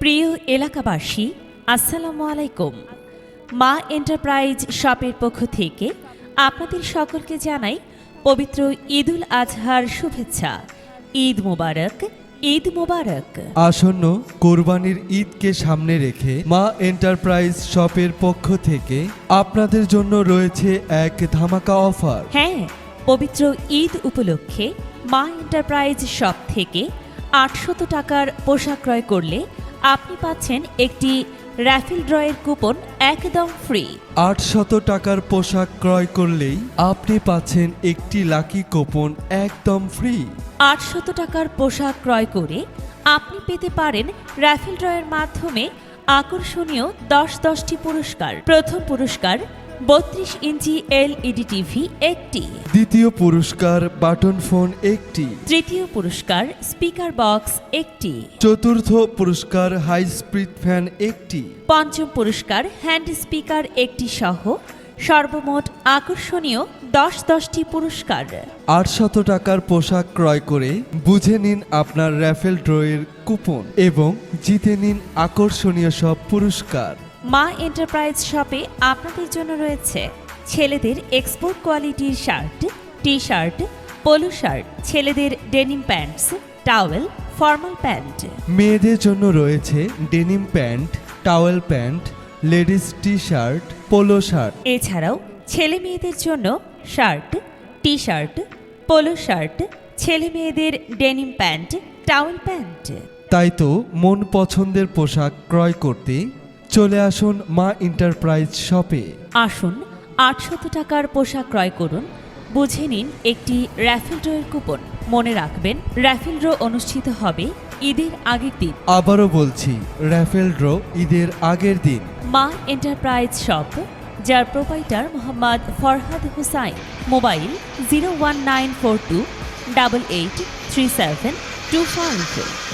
প্রিয় এলাকাবাসী, আসসালামু আলাইকুম। মা এন্টারপ্রাইজ শপের পক্ষ থেকে আপনাদের সকলকে জানাই পবিত্র ঈদুল আজহার শুভেচ্ছা। ঈদ মোবারক, ঈদ মোবারক। আসন্ন কোরবানির ঈদকে সামনে রেখে মা এন্টারপ্রাইজ শপের পক্ষ থেকে আপনাদের জন্য রয়েছে এক ধামাকা অফার। হ্যাঁ, পবিত্র ঈদ উপলক্ষে মা এন্টারপ্রাইজ শপ থেকে ৮০০ টাকার পোশাক ক্রয় করলে আপনি পাচ্ছেন একটি র্যাফেল ড্রয়ের কুপন একদম ফ্রি। ৮০০ টাকার পোশাক ক্রয় করলেই আপনি পাচ্ছেন একটি লাকি কুপন একদম ফ্রি। ৮০০ টাকার পোশাক ক্রয় করে আপনি পেতে পারেন র্যাফেল ড্রয়ের মাধ্যমে আকর্ষণীয় ১০টি পুরস্কার। প্রথম পুরস্কার ৩২ ইঞ্চি LED টিভি একটি, দ্বিতীয় পুরস্কার বাটন ফোন একটি, তৃতীয় পুরস্কার স্পিকার বক্স একটি, চতুর্থ পুরস্কার হাই স্পিড ফ্যান একটি, পঞ্চম পুরস্কার হ্যান্ড স্পিকার একটি সহ সর্বমোট আকর্ষণীয় ১০টি পুরস্কার। ৮০০ টাকার পোশাক ক্রয় করে বুঝে নিন আপনার র্যাফেল ড্রয়ের কুপন এবং জিতে নিন আকর্ষণীয় সব পুরস্কার। মা এন্টারপ্রাইজ শপে আপনাদের জন্য রয়েছে ছেলেদের এক্সপোর্ট কোয়ালিটির shirt, T shirt, polo shirt, ছেলেদের denim pants, towel, formal pant. মেয়েদের জন্য রয়েছে denim pant, towel pant, ladies T shirt, polo shirt. এছাড়াও ছেলে মেয়েদের জন্য shirt, T shirt, polo shirt, ছেলে মেয়েদের ডেনিম প্যান্ট, টাওয়েল প্যান্ট। তাই তো মন পছন্দের পোশাক ক্রয় করতে চলে আসুন মা এন্টারপ্রাইজ শপে। আসুন ৮০০ টাকার পোশাক ক্রয় করুন, বুঝে নিন একটি র্যাফেল ড্রয়ের কুপন। মনে রাখবেন, র্যাফেল ড্র অনুষ্ঠিত হবে ঈদের আগের দিন। আবারও বলছি, র্যাফেল ড্র ঈদের আগের দিন। মা এন্টারপ্রাইজ শপ, যার প্রোপাইটার মোহাম্মদ ফরহাদ হুসাইন। মোবাইল 01942 883725।